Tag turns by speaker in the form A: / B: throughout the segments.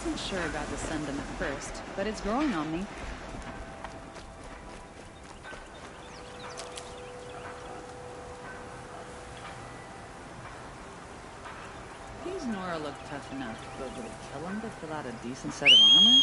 A: wasn't sure about the send them at first, but it's growing on me. These Nora look tough enough, but would it kill them to fill out a decent set of armor?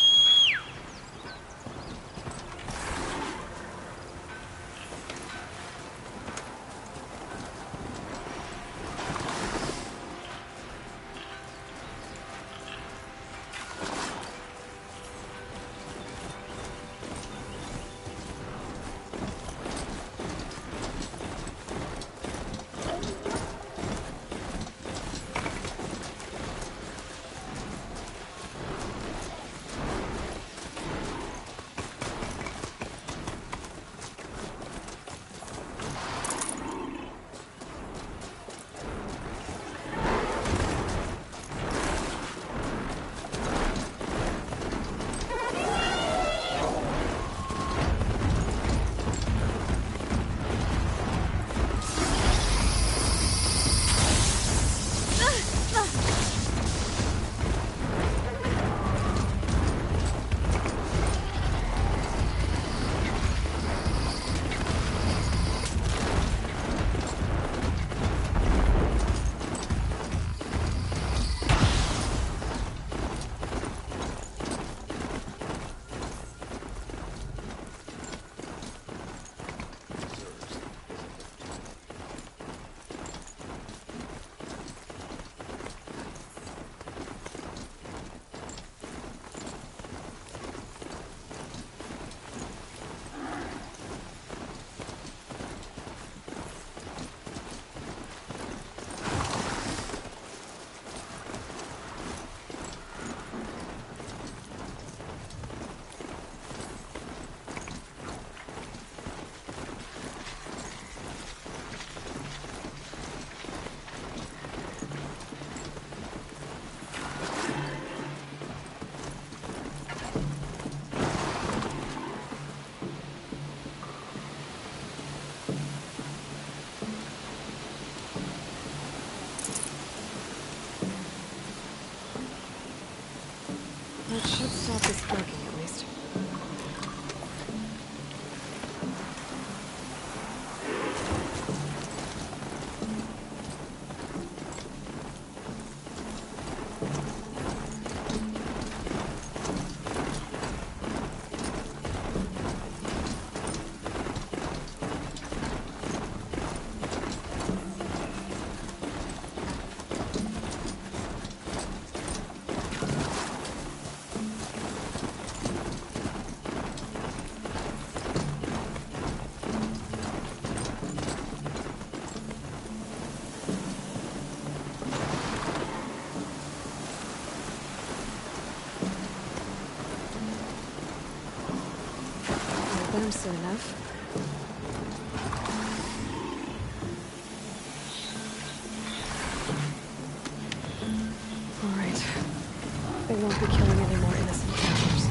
B: That should stop this sparking, at least. Soon enough. All right. They won't be killing any more innocent travelers.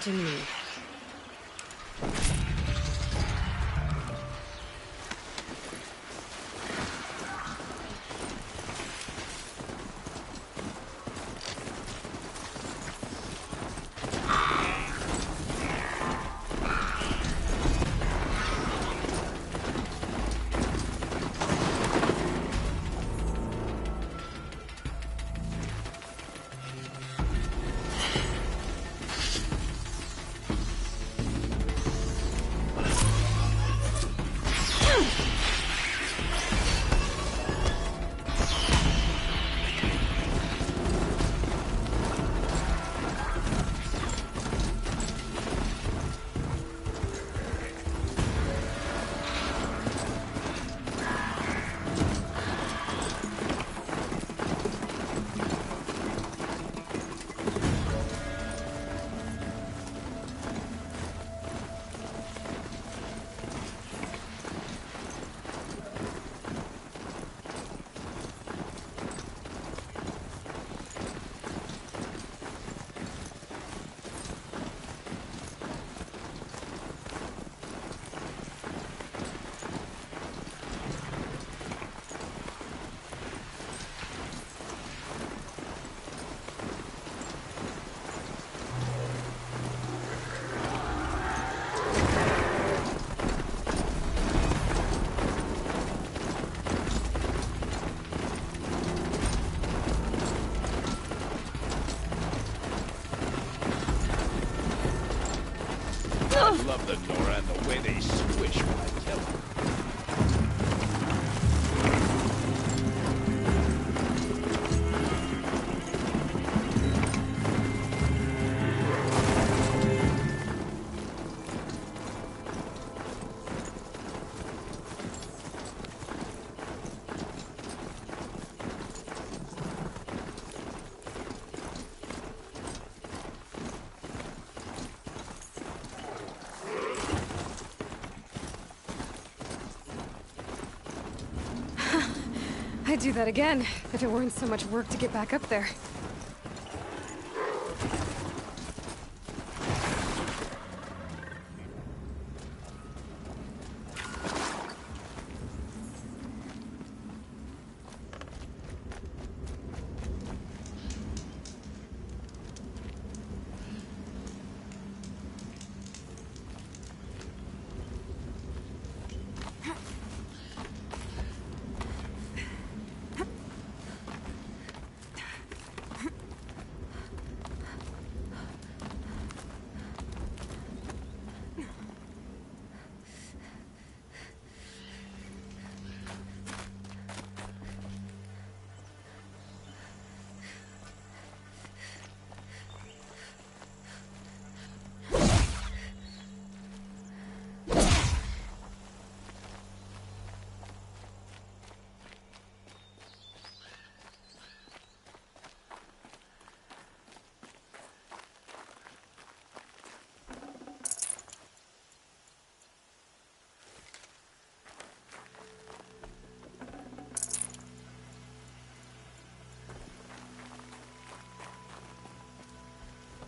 B: confronting me.
C: I love the Nora and the way they swish when I kill them.
B: I'd do that again, if it weren't so much work to get back up there.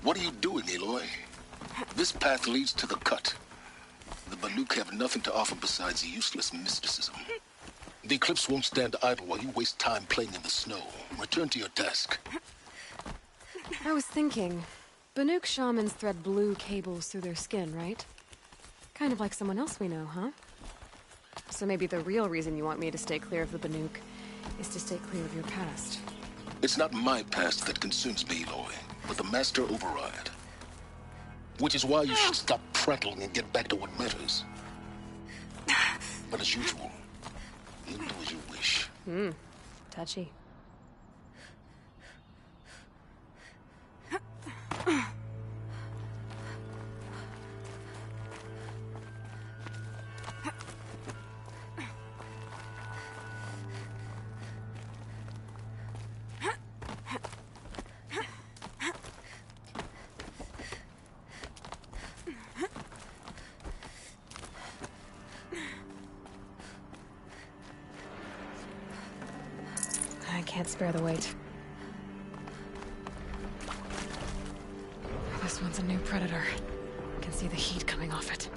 D: What are you doing, Aloy? This path leads to the cut. The Banuk have nothing to offer besides useless mysticism. The Eclipse won't stand idle while you waste time playing in the snow. Return to your task.
B: I was thinking, Banuk shamans thread blue cables through their skin, right? Kind of like someone else we know, huh? So maybe the real reason you want me to stay clear of the Banuk is to stay clear of your past.
D: It's not my past that consumes me, Aloy, but the Master Override. Which is why you should stop prattling and get back to what matters. But as usual, you do as you wish.
B: Touchy. I can't spare the weight. This one's a new predator. see the heat coming off it.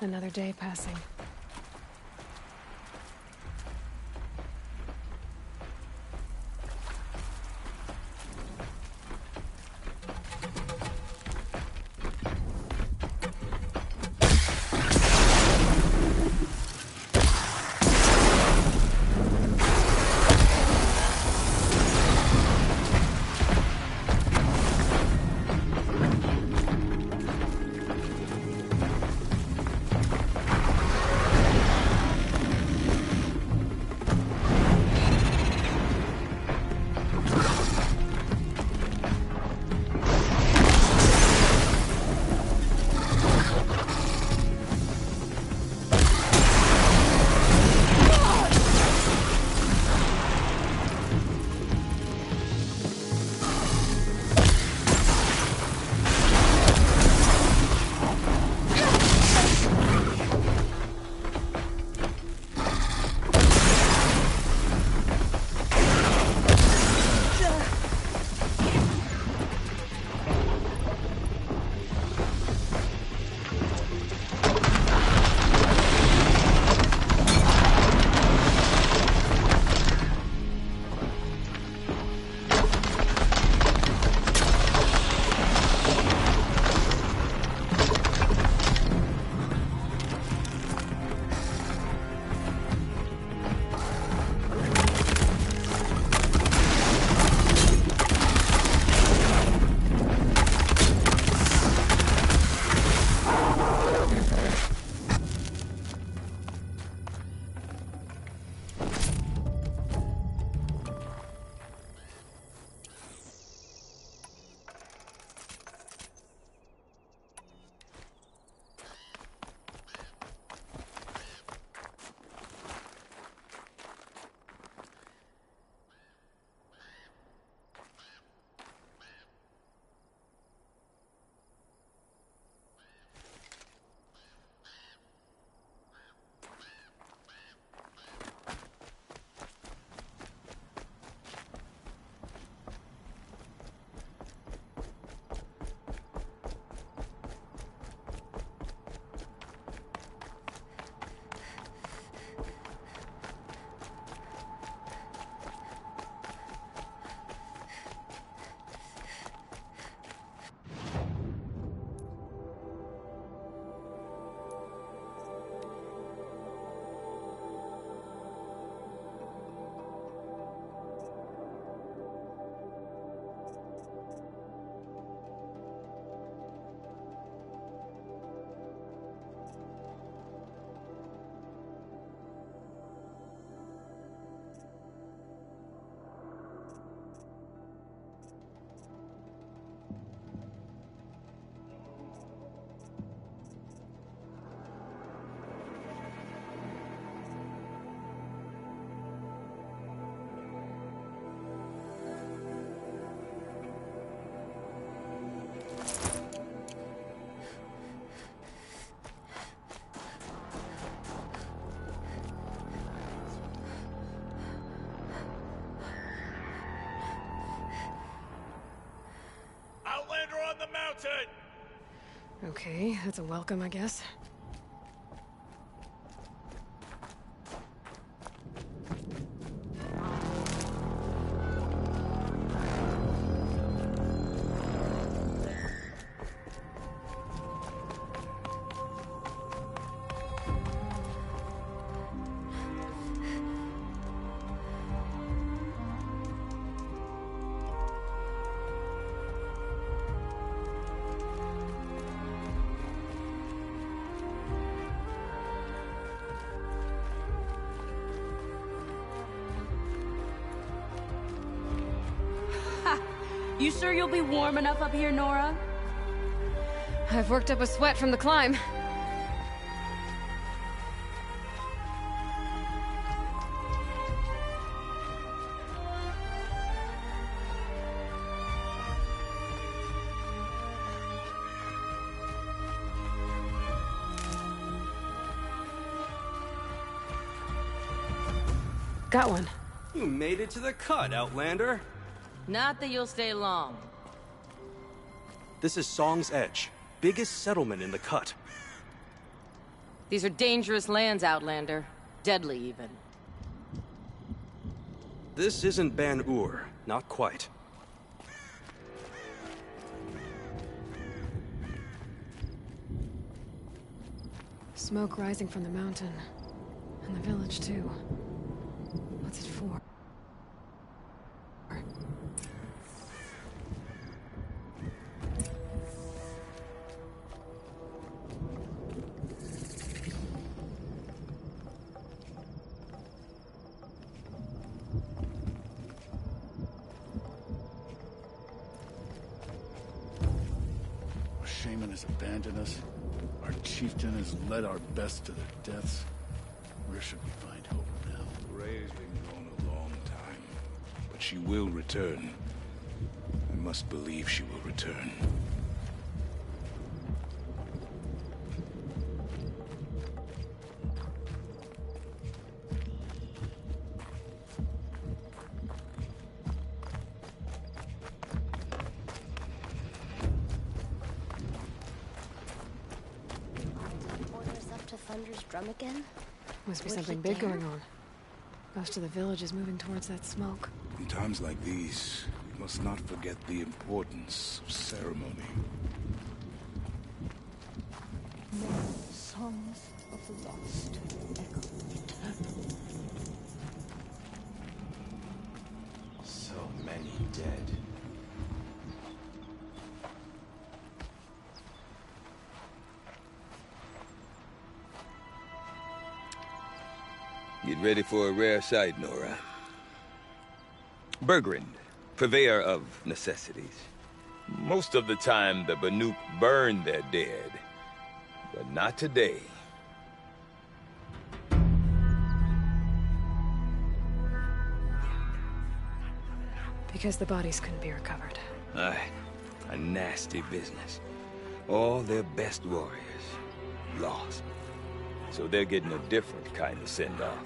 B: Another day passing.
C: mountain!
B: Okay, that's a welcome, I guess.
E: You sure you'll be warm enough up here, Nora?
B: I've worked up a sweat from the climb. Got one.
F: You made it to the cut, Outlander.
E: Not that you'll stay long.
F: This is Song's Edge, biggest settlement in the cut.
E: These are dangerous lands, Outlander. Deadly, even.
F: This isn't Ban-Ur, not quite.
B: Smoke rising from the mountain. And the village, too. What's it for?
G: Our shaman has abandoned us. Our chieftain has led our best to their deaths. Where should we find hope now?
H: Ray's been gone a long time, but she will return. I must believe she will return.
I: Orders up to Thunder's drum again?
B: Must be
I: Would
B: something
I: he
B: big
I: dare?
B: going on. Most of the village is moving towards that smoke.
H: In times like these, we must not forget the importance of ceremony.
I: Songs of the lost echo eternal.
C: So many dead.
J: Get ready for a rare sight, Nora. Bergrand, purveyor of necessities. Most of the time, the Banuk burn their dead. But not today.
B: Because the bodies couldn't be recovered.
J: Aye, a nasty business. All their best warriors lost. So they're getting a different kind of send-off.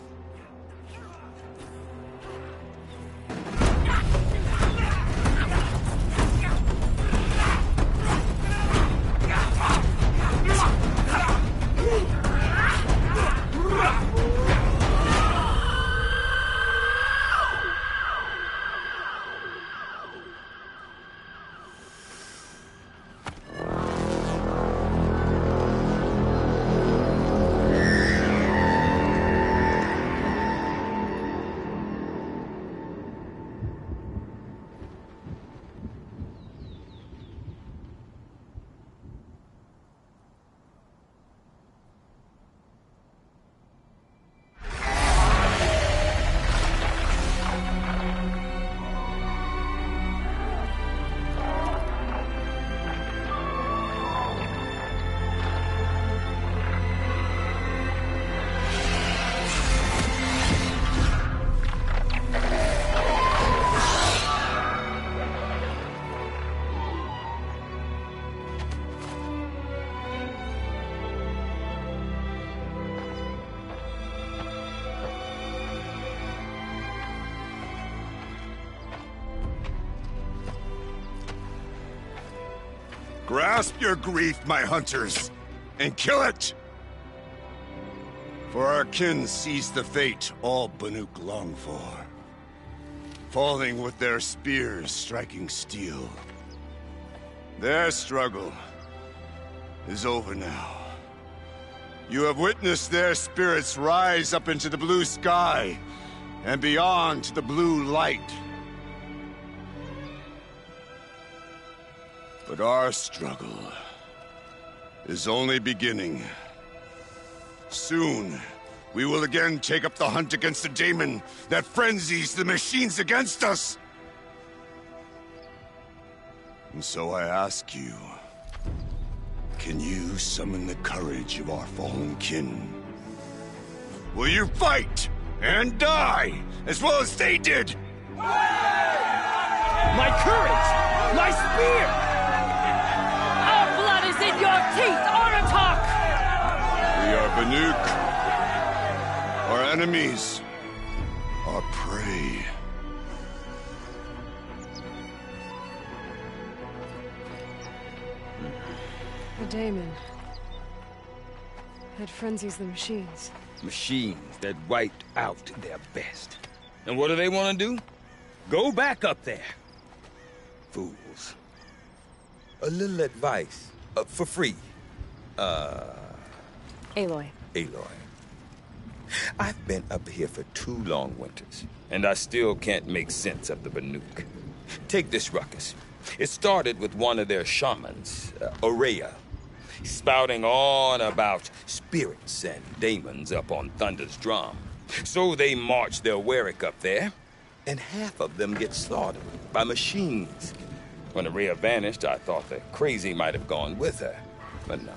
K: Grasp your grief, my hunters, and kill it! For our kin sees the fate all Banuk long for. Falling with their spears striking steel. Their struggle is over now. You have witnessed their spirits rise up into the blue sky and beyond to the blue light. But our struggle is only beginning. Soon, we will again take up the hunt against the daemon that frenzies the machines against us. And so I ask you, can you summon the courage of our fallen kin? Will you fight and die as well as they did?
C: My courage! My spear!
E: Our blood is in your teeth, Aratak!
K: We are Banuk. Our enemies are prey.
B: The daemon. It frenzies the machines.
J: Machines that wiped out their best. And what do they want to do? Go back up there. Fools. A little advice. For free.
B: Aloy.
J: Aloy. I've been up here for 2 long winters, and I still can't make sense of the Banuk. Take this ruckus. It started with one of their shamans, Ourea, spouting on about spirits and daemons up on Thunder's drum. So they march their Werik up there, and half of them get slaughtered by machines. When Ourea vanished, I thought the crazy might have gone with her, but no.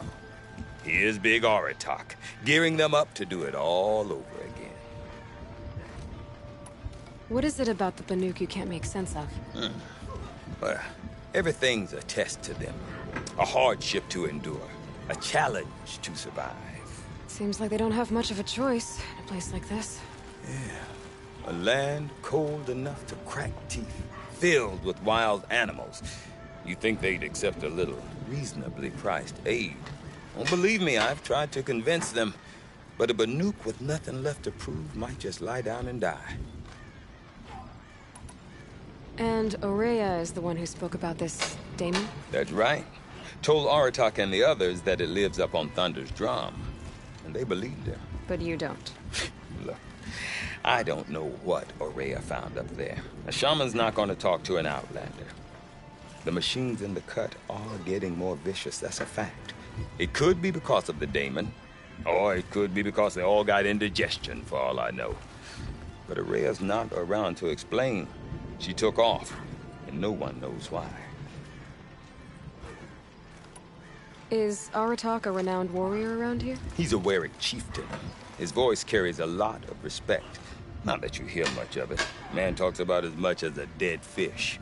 J: Here's Big Aratak, gearing them up to do it all over again.
B: What is it about the Banuk you can't make sense of?
J: Well, everything's a test to them. A hardship to endure. A challenge to survive.
B: Seems like they don't have much of a choice in a place like this.
J: Yeah. A land cold enough to crack teeth, filled with wild animals. You'd think they'd accept a little reasonably priced aid. Well, believe me, I've tried to convince them. But a Banuk with nothing left to prove might just lie down and die.
B: And Ourea is the one who spoke about this daemon?
J: That's right. Told Aratak and the others that it lives up on Thunder's drum. And they believed him.
B: But you don't.
J: Look, I don't know what Ourea found up there. A shaman's not going to talk to an outlander. The machines in the cut are getting more vicious, that's a fact. It could be because of the daemon, or it could be because they all got indigestion, for all I know. But Ourea's not around to explain. She took off, and no one knows why.
B: Is Aratak a renowned warrior around here?
J: He's a Werik chieftain. His voice carries a lot of respect. Not that you hear much of it. Man talks about as much as a dead fish.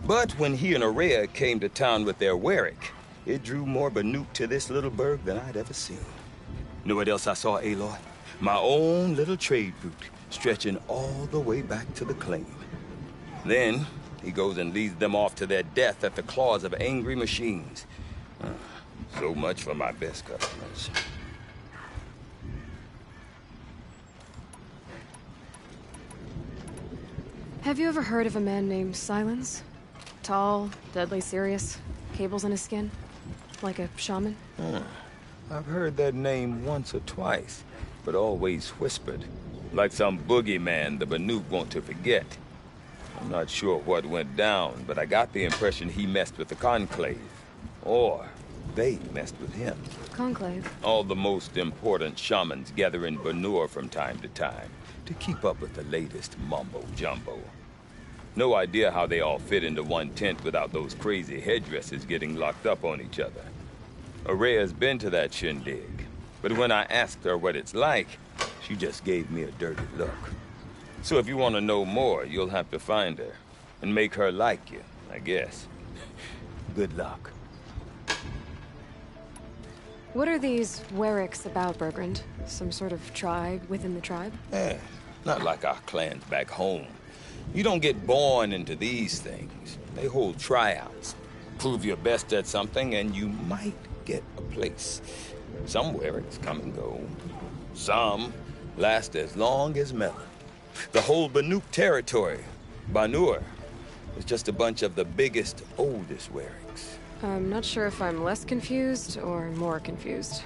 J: But when he and Ourea came to town with their Werik, it drew more Banuk to this little burg than I'd ever seen. Know what else I saw, Aloy? My own little trade route, stretching all the way back to the claim. Then, he goes and leads them off to their death at the claws of angry machines. So much for my best customers.
B: Have you ever heard of a man named Silence? Tall, deadly serious, cables in his skin? Like a shaman?
J: I've heard that name once or twice, but always whispered. Like some boogeyman the Banuk want to forget. I'm not sure what went down, but I got the impression he messed with the Conclave. Or they messed with him.
B: Conclave?
J: All the most important shamans gather in Banur from time to time to keep up with the latest mumbo-jumbo. No idea how they all fit into one tent without those crazy headdresses getting locked up on each other. Ourea's been to that shindig, but when I asked her what it's like, she just gave me a dirty look. So if you want to know more, you'll have to find her and make her like you, I guess. Good luck.
B: What are these Weriks about, Bergrand? Some sort of tribe within the tribe?
J: Not like our clans back home. You don't get born into these things. They hold tryouts. Prove your best at something, and you might get a place. Some Werricks come and go. Some last as long as Melon. The whole Banuk territory, Banur, is just a bunch of the biggest, oldest Werricks.
B: I'm not sure if I'm less confused or more confused.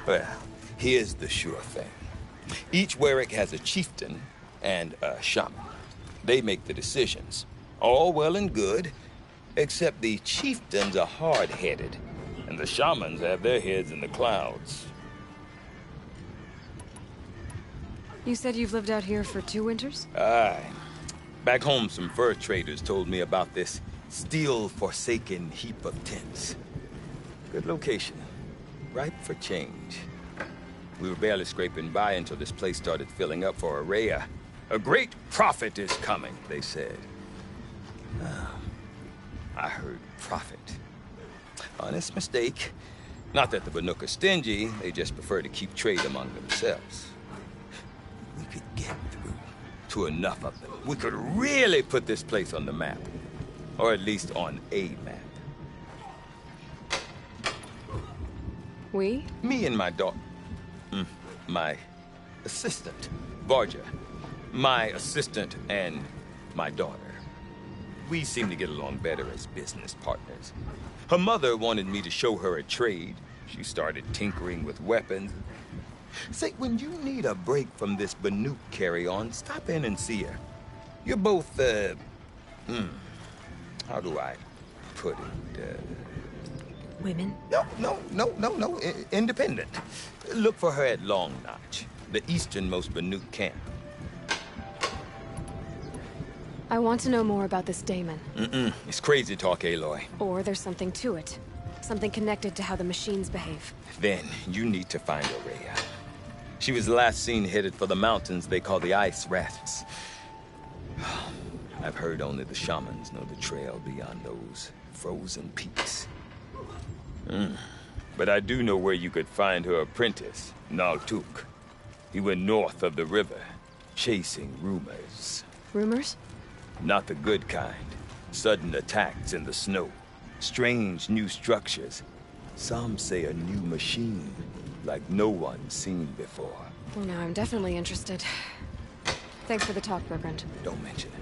J: Well, here's the sure thing. Each Werrick has a chieftain and a shaman. They make the decisions. All well and good, except the chieftains are hard-headed, and the shamans have their heads in the clouds.
B: You said you've lived out here for 2 winters?
J: Aye. Back home, some fur traders told me about this steel-forsaken heap of tents. Good location. Ripe for change. We were barely scraping by until this place started filling up for Araya. A great prophet is coming, they said. I heard prophet. Honest mistake. Not that the Banuk are stingy, they just prefer to keep trade among themselves. We could get through to enough of them. We could really put this place on the map. Or at least on a map.
B: We?
J: Me and my daughter. My assistant, Varja. My assistant and my daughter. We seem to get along better as business partners. Her mother wanted me to show her a trade. She started tinkering with weapons. Say, when you need a break from this Banuk carry-on, stop in and see her. You're both, how do I put it?
B: Women?
J: No. Independent. Look for her at Long Notch, the easternmost Banuk camp.
B: I want to know more about this daemon.
J: It's crazy talk, Aloy.
B: Or there's something to it. Something connected to how the machines behave.
J: Then you need to find Araya. She was last seen headed for the mountains they call the Ice Rafts. I've heard only the shamans know the trail beyond those frozen peaks. But I do know where you could find her apprentice, Naltuk. He went north of the river, chasing rumors.
B: Rumors?
J: Not the good kind. Sudden attacks in the snow. Strange new structures. Some say a new machine, like no one's seen before.
B: Well, now I'm definitely interested. Thanks for the talk, Bergrand.
J: Don't mention it.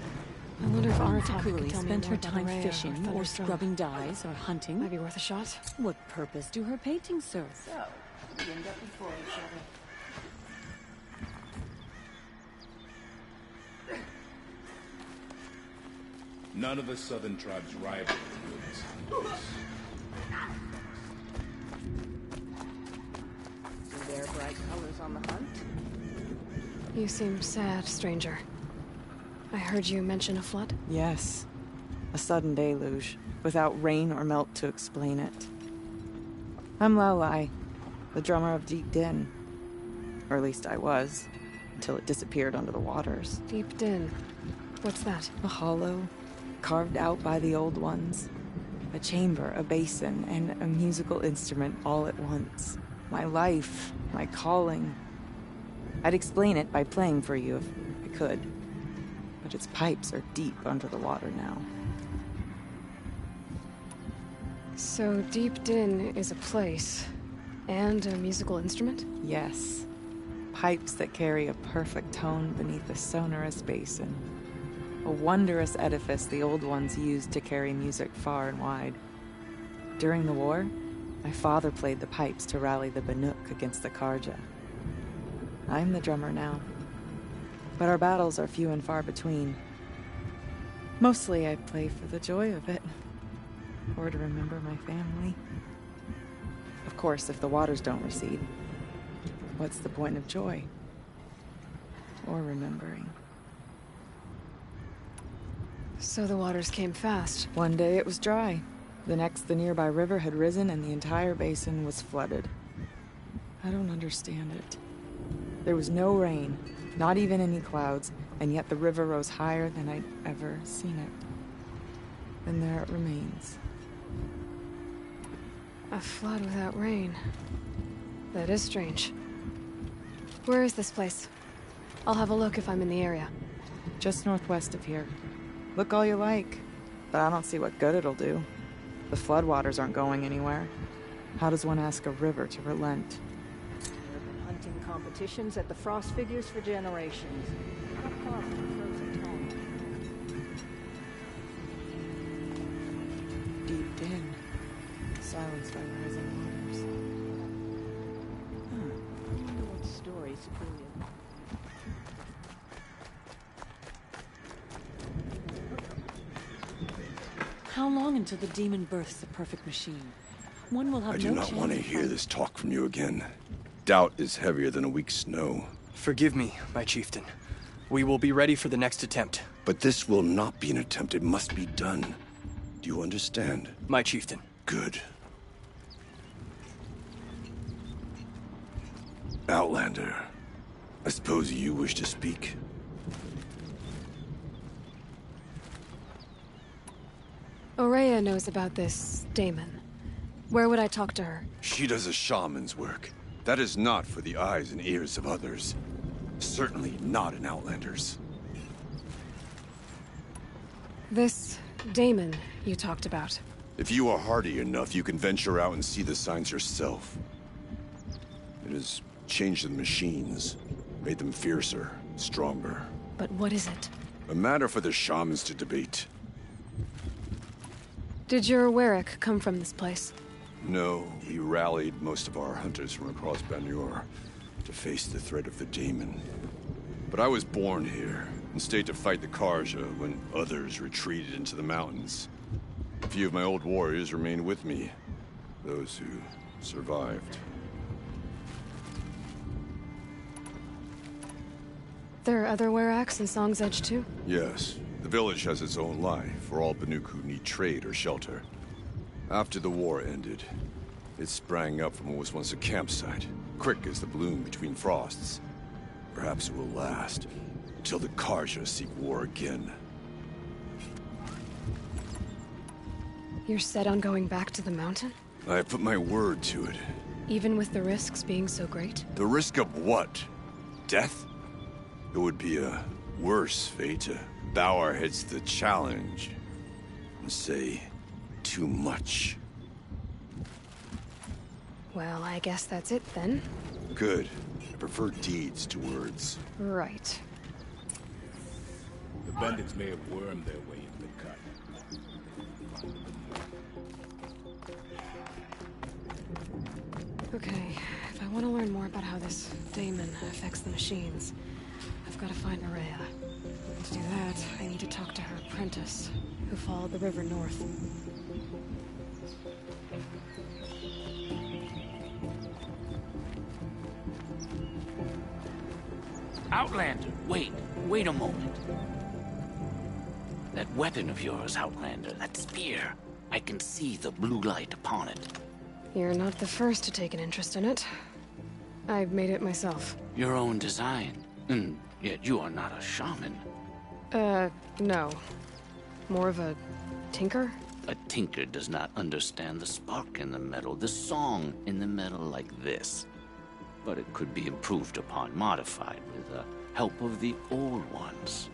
B: I wonder if Aratak
I: Takuri
B: could tell me
I: spent
B: more
I: her
B: about
I: time
B: Araya
I: fishing or
B: Thunderstone.
I: scrubbing dyes or hunting.
B: Might be worth a shot.
I: What purpose do her paintings serve?
A: So, we end up before each other.
H: None of the southern tribes rival the woods hunters.
A: Their bright colors on the hunt.
B: You seem sad, stranger. I heard you mention a flood?
L: Yes. A sudden deluge, without rain or melt to explain it. I'm Lalai, the drummer of Deep Din. Or at least I was, until it disappeared under the waters.
B: Deep Din. What's that?
L: A hollow, carved out by the old ones. A chamber, a basin, and a musical instrument all at once. My life, my calling. I'd explain it by playing for you if I could. But its pipes are deep under the water now.
B: So Deep Din is a place, and a musical instrument?
L: Yes. Pipes that carry a perfect tone beneath a sonorous basin. A wondrous edifice the old ones used to carry music far and wide. During the war, my father played the pipes to rally the Banuk against the Karja. I'm the drummer now. But our battles are few and far between. Mostly I play for the joy of it. Or to remember my family. Of course, if the waters don't recede, what's the point of joy? Or remembering?
B: So the waters came fast.
L: One day it was dry. The next, the nearby river had risen and the entire basin was flooded. I don't understand it. There was no rain, not even any clouds, and yet the river rose higher than I'd ever seen it. And there it remains.
B: A flood without rain. That is strange. Where is this place? I'll have a look if I'm in the area.
L: Just northwest of here. Look all you like. but I don't see what good it'll do. The floodwaters aren't going anywhere. How does one ask a river to relent?
I: There have been hunting competitions at the Frost Figures for generations. Not far from Frozen Tone.
L: Deep din, silenced by rising waters.
I: I wonder what stories Julian.
M: How long until the demon births the perfect machine? One will have
K: I do
M: no
K: not
M: chance
K: want to
M: of
K: hear
M: fighting.
K: this talk from you again. Doubt is heavier than a week's snow.
N: Forgive me, my chieftain. We will be ready for the next attempt.
K: But this will not be an attempt. It must be done. Do you understand?
N: My chieftain.
K: Good. Outlander, I suppose you wish to speak?
B: Aurea knows about this Damon. Where would I talk to her?
K: She does a shaman's work. That is not for the eyes and ears of others. Certainly not an Outlander's.
B: This Damon you talked about.
K: If you are hardy enough, you can venture out and see the signs yourself. It has changed the machines, made them fiercer, stronger.
B: But what is it?
K: A matter for the shamans to debate.
B: Did your Warwick come from this place?
K: No, we rallied most of our hunters from across Banur to face the threat of the Daemon. But I was born here and stayed to fight the Karja when others retreated into the mountains. A few of my old warriors remained with me, those who survived.
B: There are other Weraks in Song's Edge too?
K: Yes, the village has its own life for all Banuk who need trade or shelter. After the war ended, it sprang up from what was once a campsite, quick as the bloom between frosts. Perhaps it will last, until the Karja seek war again.
B: You're set on going back to the mountain?
K: I have put my word to it.
B: Even with the risks being so great?
K: The risk of what? Death? It would be a worse fate to bow our heads to the challenge and say too much.
B: Well, I guess that's it then.
K: Good. I prefer deeds to words.
B: Right.
H: The bandits may have wormed their way into the cut.
B: Okay, if I want to learn more about how this Daemon affects the machines, I've got to find Aurea. To do that, I need to talk to her apprentice, who followed the river north.
O: Outlander, wait a moment. That weapon of yours, Outlander, that spear. I can see the blue light upon it.
B: You're not the first to take an interest in it. I've made it myself.
O: Your own design. And yet you are not a shaman.
B: No. More of a tinker?
O: A tinker does not understand the spark in the metal, the song in the metal like this. But it could be improved upon, modified with the help of the old ones.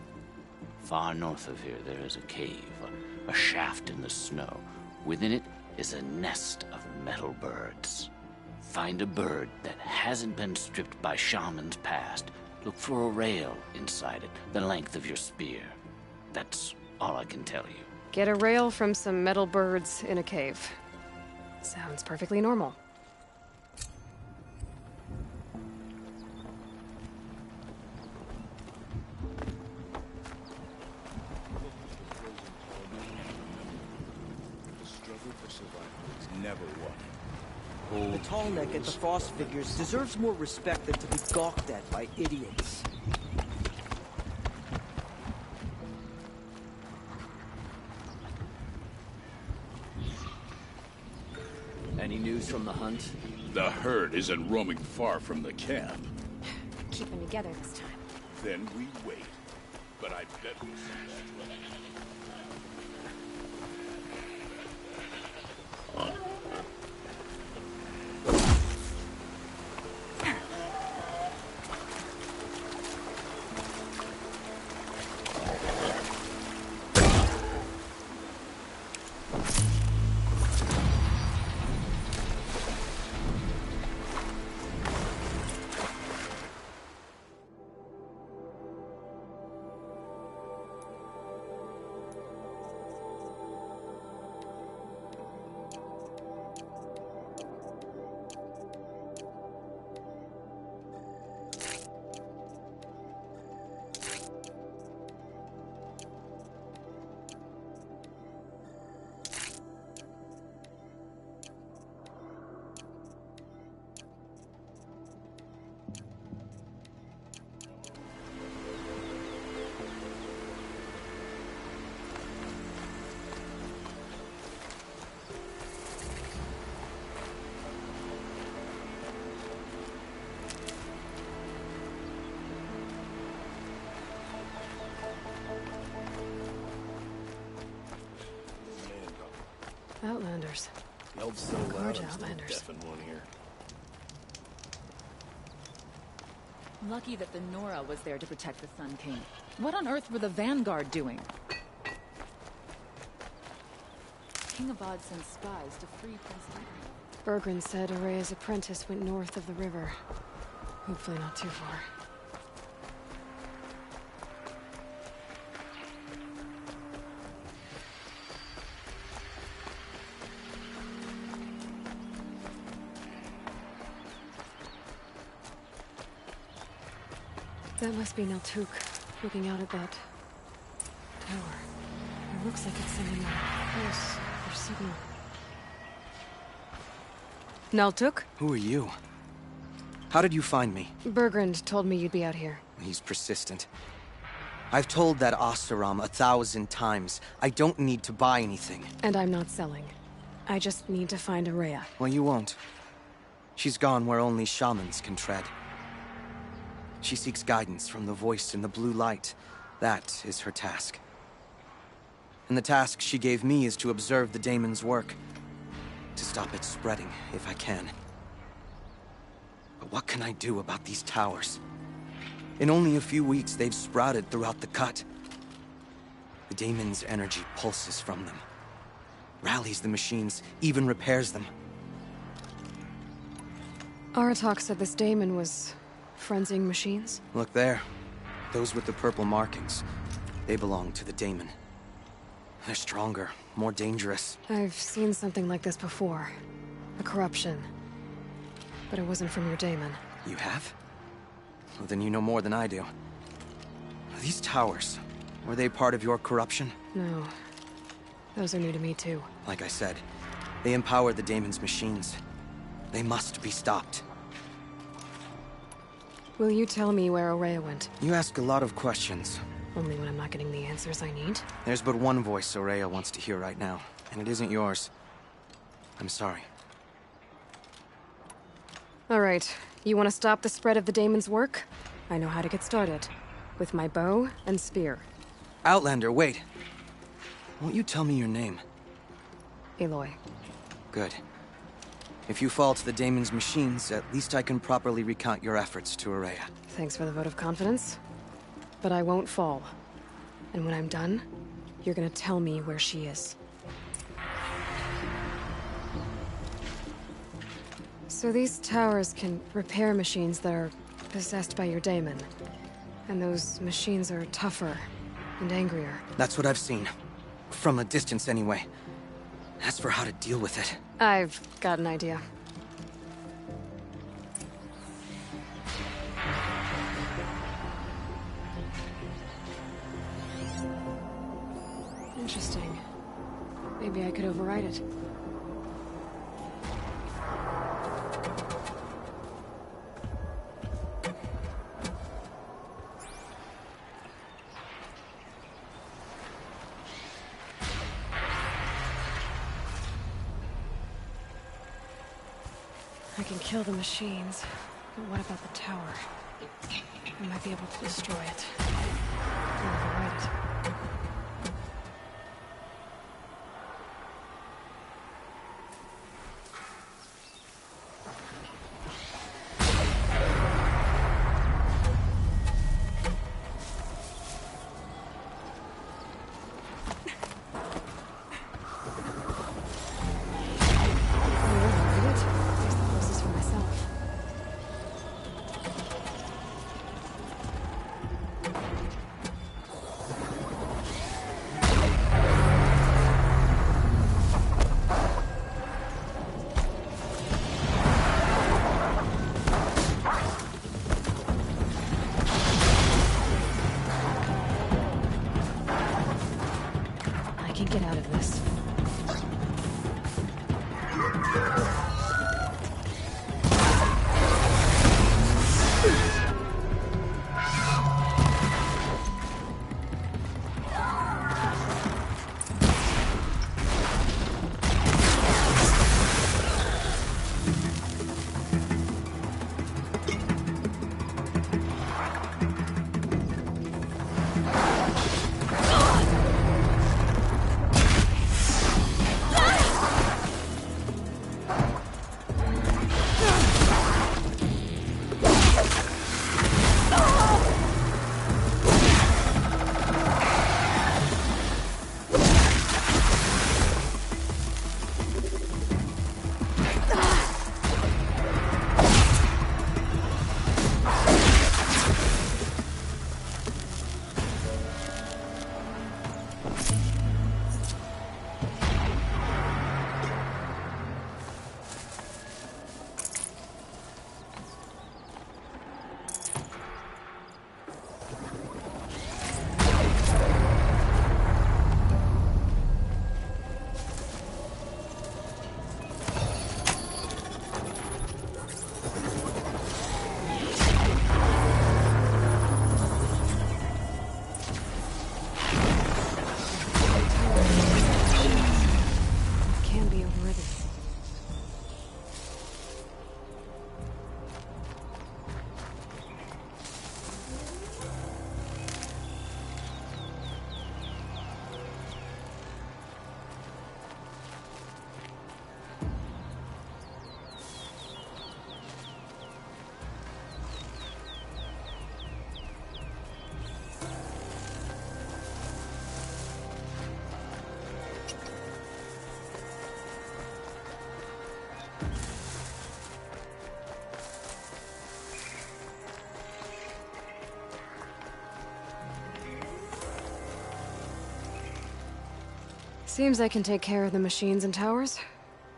O: Far north of here there is a cave, a shaft in the snow. Within it is a nest of metal birds. Find a bird that hasn't been stripped by shamans past. Look for a rail inside it, the length of your spear. That's all I can tell you.
B: Get a rail from some metal birds in a cave. Sounds perfectly normal.
H: The struggle for survival is never won.
P: The tall neck at the Frost Figures deserves more respect than to be gawked at by idiots.
N: Any news from the hunt?
C: The herd isn't roaming far from the camp.
B: Keep them together this time.
C: Then we wait. But I bet we'll see that.
B: Outlanders.
F: Yelled so
B: Gorge
F: loud, I'm still
B: Outlanders.
F: deaf in one ear.
A: Lucky that the Nora was there to protect the Sun King. What on earth were the Vanguard doing? King Abad sent spies to free Prince Leland.
B: Bergren said Araya's apprentice went north of the river. Hopefully not too far. That must be Naltuk, looking out at that tower. It looks like it's sending a pulse or signal. Naltuk?
N: Who are you? How did you find me?
B: Bergrand told me you'd be out here.
N: He's persistent. I've told that Oseram 1,000 times. I don't need to buy anything.
B: And I'm not selling. I just need to find Araya.
N: Well, you won't. She's gone where only shamans can tread. She seeks guidance from the voice in the blue light. That is her task. And the task she gave me is to observe the daemon's work. To stop it spreading, if I can. But what can I do about these towers? In only a few weeks, they've sprouted throughout the cut. The daemon's energy pulses from them. Rallies the machines, even repairs them.
B: Aratak said this daemon was frenzying machines?
N: Look there. Those with the purple markings. They belong to the daemon. They're stronger, more dangerous.
B: I've seen something like this before. A corruption. But it wasn't from your daemon.
N: You have? Well, then you know more than I do. These towers, were they part of your corruption?
B: No. Those are new to me too.
N: Like I said, they empower the daemon's machines. They must be stopped.
B: Will you tell me where Araya went?
N: You ask a lot of questions.
B: Only when I'm not getting the answers I need.
N: There's but one voice Araya wants to hear right now, and it isn't yours. I'm sorry.
B: Alright, you want to stop the spread of the daemon's work? I know how to get started. With my bow and spear.
N: Outlander, wait. Won't you tell me your name?
B: Aloy.
N: Good. If you fall to the daemon's machines, at least I can properly recount your efforts to Araya.
B: Thanks for the vote of confidence. But I won't fall. And when I'm done, you're gonna tell me where she is. So these towers can repair machines that are possessed by your daemon. And those machines are tougher and angrier.
N: That's what I've seen. From a distance, anyway. As for how to deal with it...
B: I've got an idea. Interesting. Maybe I could override it. I can kill the machines, but what about the tower? I might be able to destroy it. Or override it. Get out of this. Can be overridden. Seems I can take care of the machines and towers.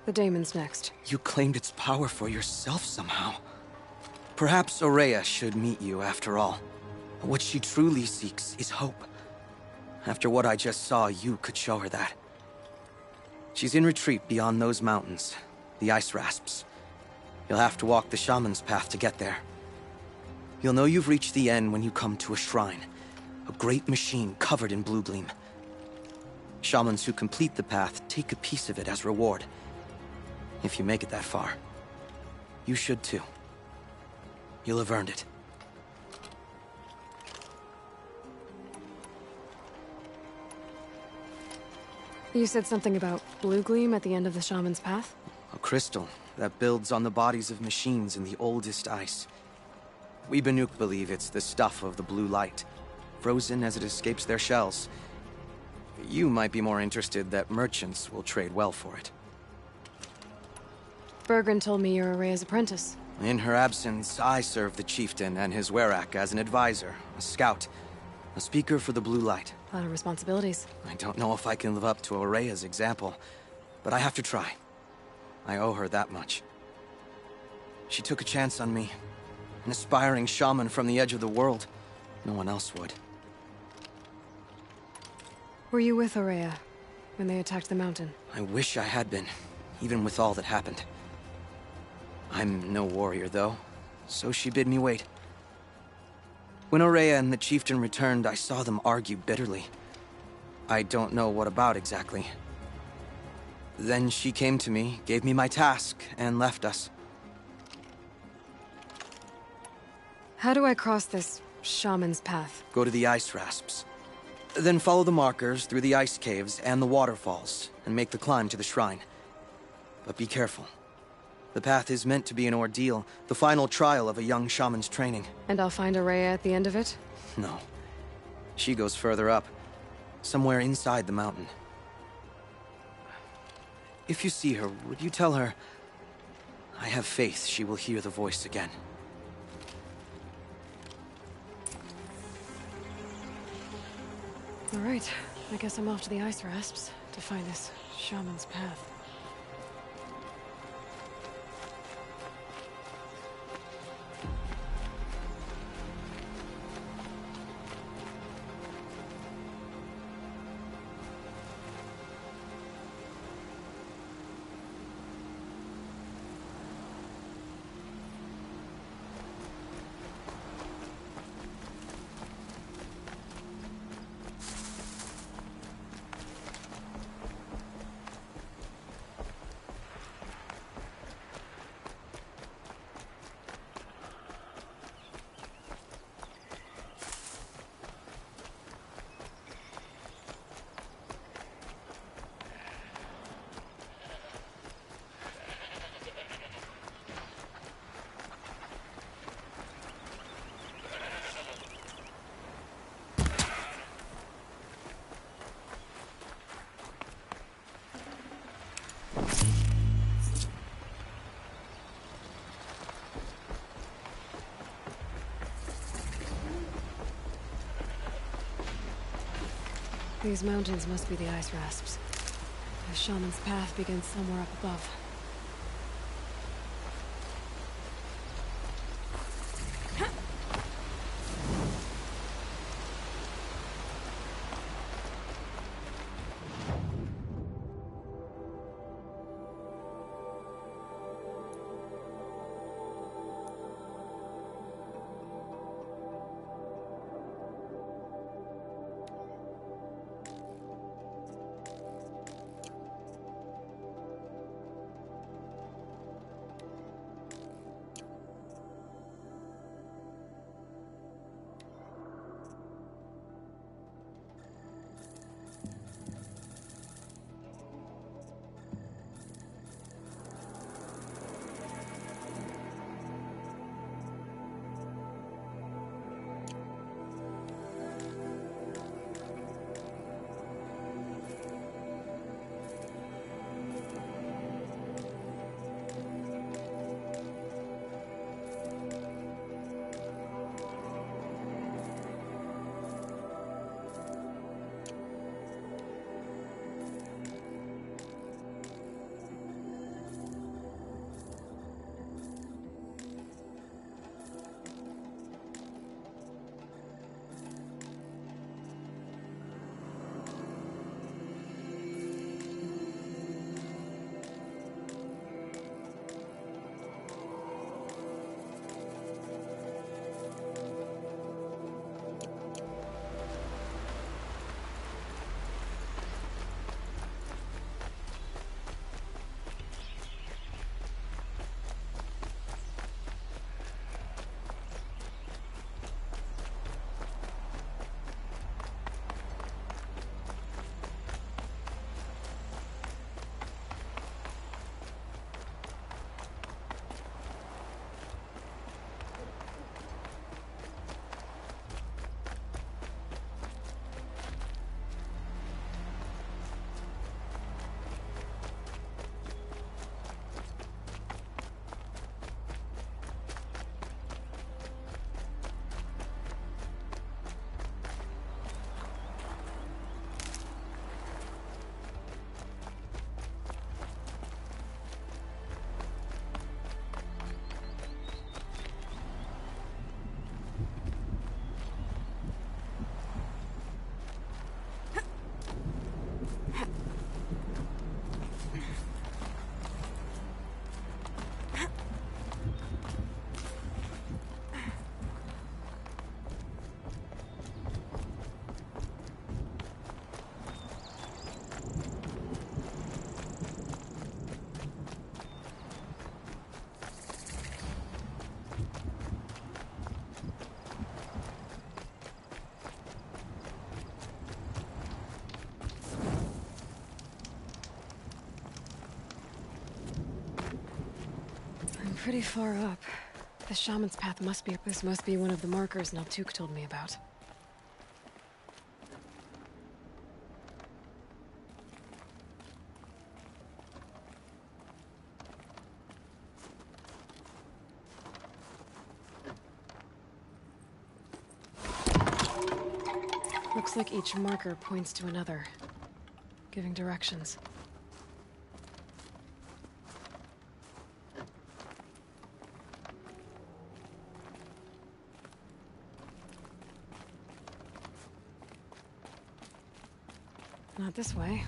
B: The Daemon's next.
N: You claimed its power for yourself somehow. Perhaps Ourea should meet you after all. What she truly seeks is hope. After what I just saw, you could show her that. She's in retreat beyond those mountains, the Ice Rasps. You'll have to walk the Shaman's path to get there. You'll know you've reached the end when you come to a shrine. A great machine covered in blue gleam. Shamans who complete the path take a piece of it as reward. If you make it that far, you should too. You'll have earned it.
B: You said something about blue gleam at the end of the Shaman's path?
N: A crystal that builds on the bodies of machines in the oldest ice. We Banuk believe it's the stuff of the blue light, frozen as it escapes their shells. You might be more interested that merchants will trade well for it.
B: Bergren told me you're Ourea's apprentice.
N: In her absence, I serve the chieftain and his werak as an advisor, a scout, a speaker for the blue light.
B: A lot of responsibilities.
N: I don't know if I can live up to Ourea's example, but I have to try. I owe her that much. She took a chance on me, an aspiring shaman from the edge of the world. No one else would.
B: Were you with Ourea when they attacked the mountain?
N: I wish I had been, even with all that happened. I'm no warrior, though, so she bid me wait. When Ourea and the chieftain returned, I saw them argue bitterly. I don't know what about exactly. Then she came to me, gave me my task, and left us.
B: How do I cross this shaman's path?
N: Go to the Ice Rasps. Then follow the markers through the ice caves and the waterfalls, and make the climb to the shrine. But be careful. The path is meant to be an ordeal, the final trial of a young shaman's training.
B: And I'll find Ourea at the end of it?
N: No. She goes further up, somewhere inside the mountain. If you see her, would you tell her, I have faith she will hear the voice again.
B: All right, I guess I'm off to the Ice Rasps to find this shaman's path. These mountains must be the Ice Rasps. The shaman's path begins somewhere up above. pretty far up. The shaman's path must be... This must be one of the markers Naltuk told me about. Looks like each marker points to another, giving directions. Not this way.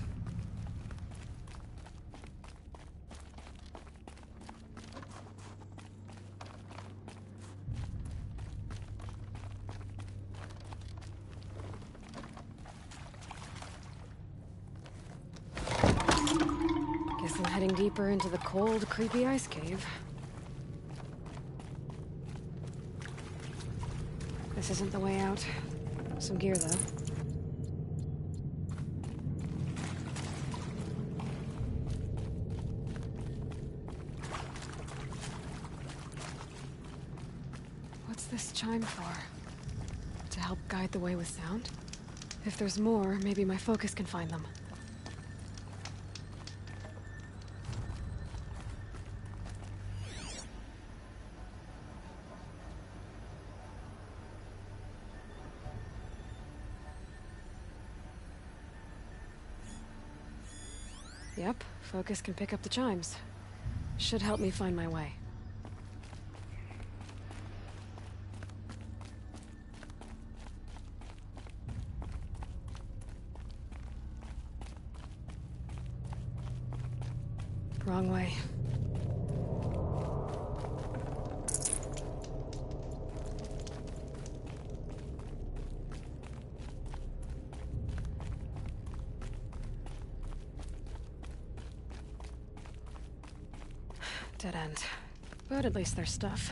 B: Guess I'm heading deeper into the cold, creepy ice cave. This isn't the way out. Some gear, though. What's this chime for? To help guide the way with sound? If there's more, maybe my focus can find them. Yep, focus can pick up the chimes. Should help me find my way. Wrong way. Dead end. But at least there's stuff.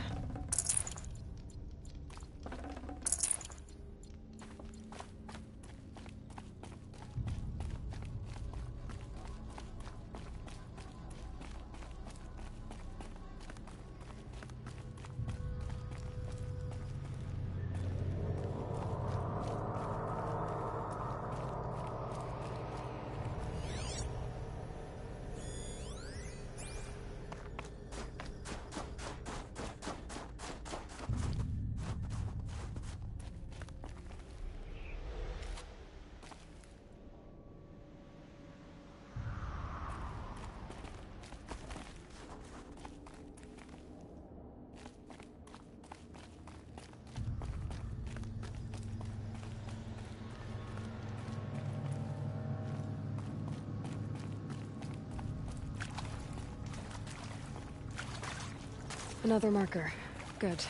B: Another marker. Good.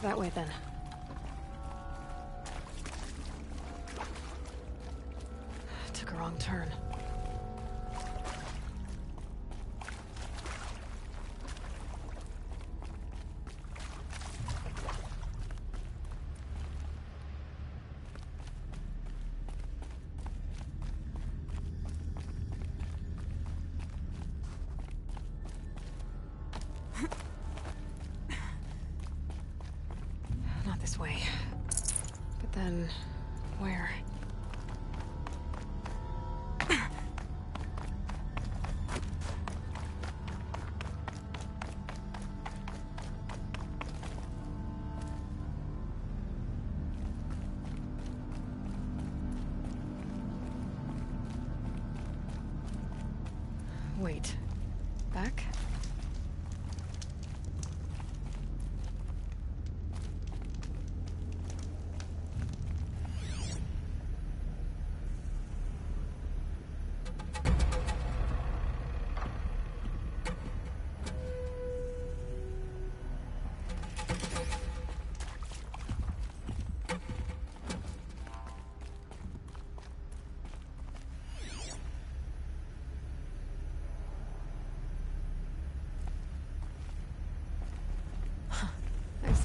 B: That way, then. Took a wrong turn. This way. But then, where? Wait. Back?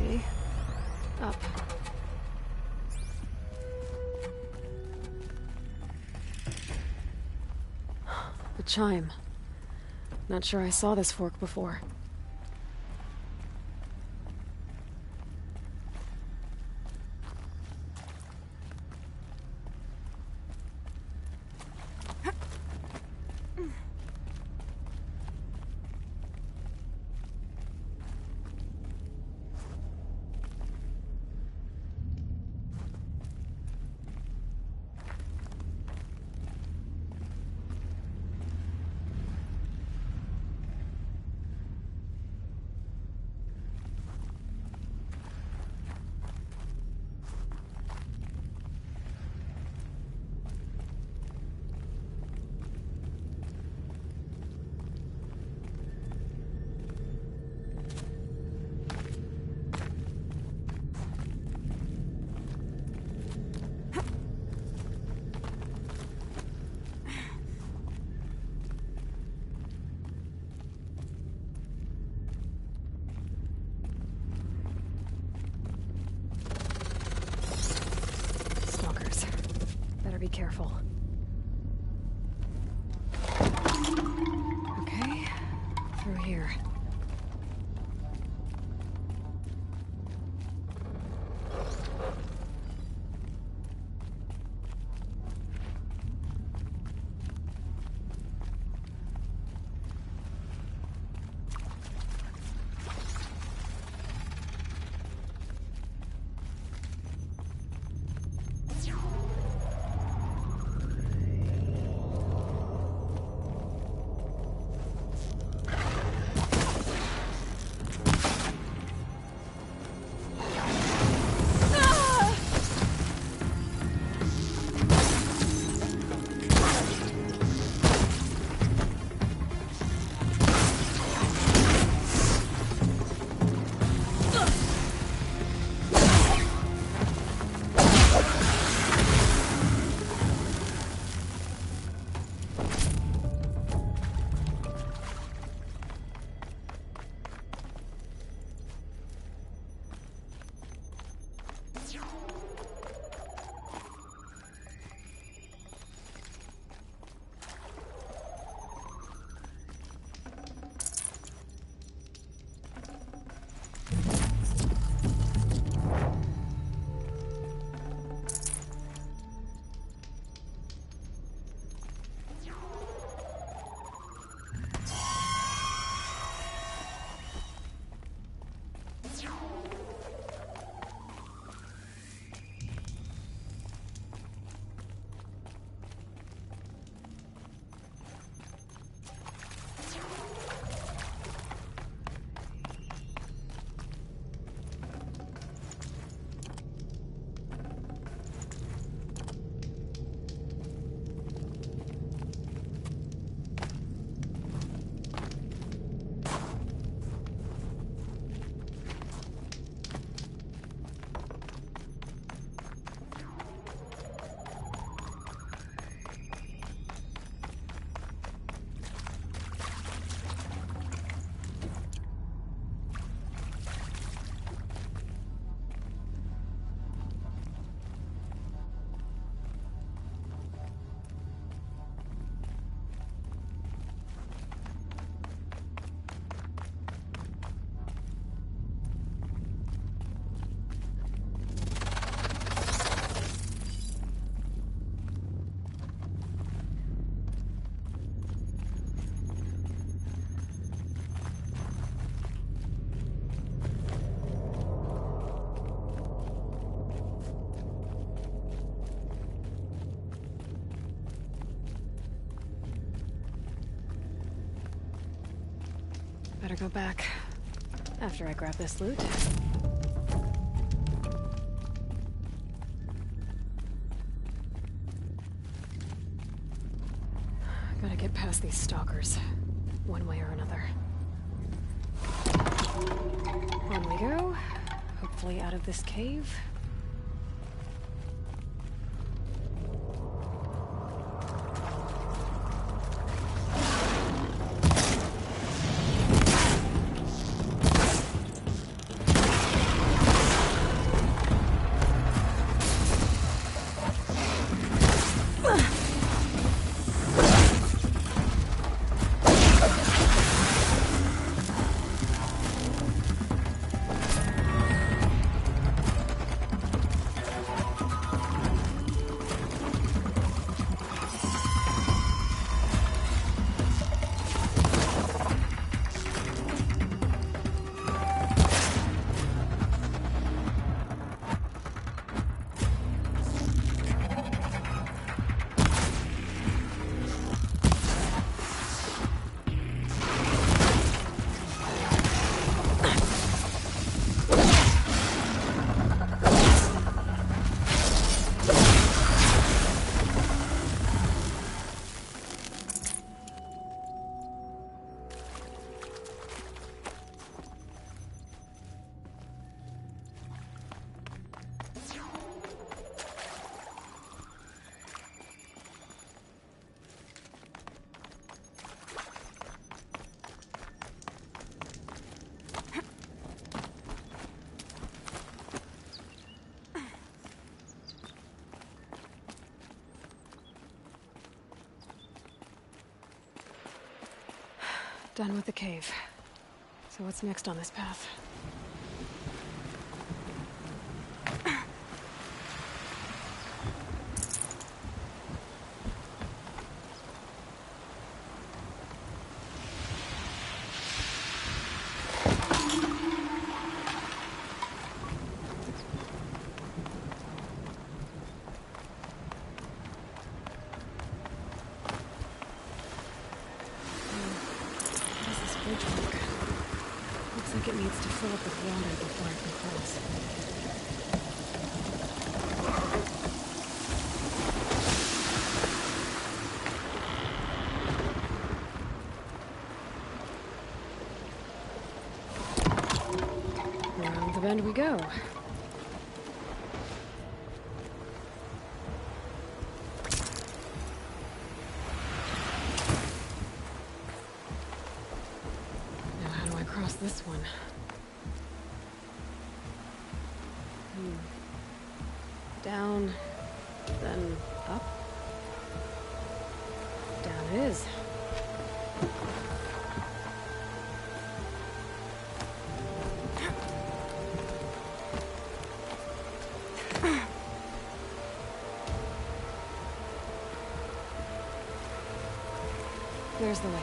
B: see. Up. The chime. Not sure I saw this fork before. Be careful. Okay, through here. Better go back after I grab this loot. Gotta get past these stalkers, one way or another. On we go. Hopefully out of this cave. Done with the cave. So what's next on this path? Looks like it needs to fill up with water before I can cross. Around the bend we go. Now how do I cross this one? Down, then up. Down it is. There's the way up.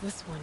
B: this one?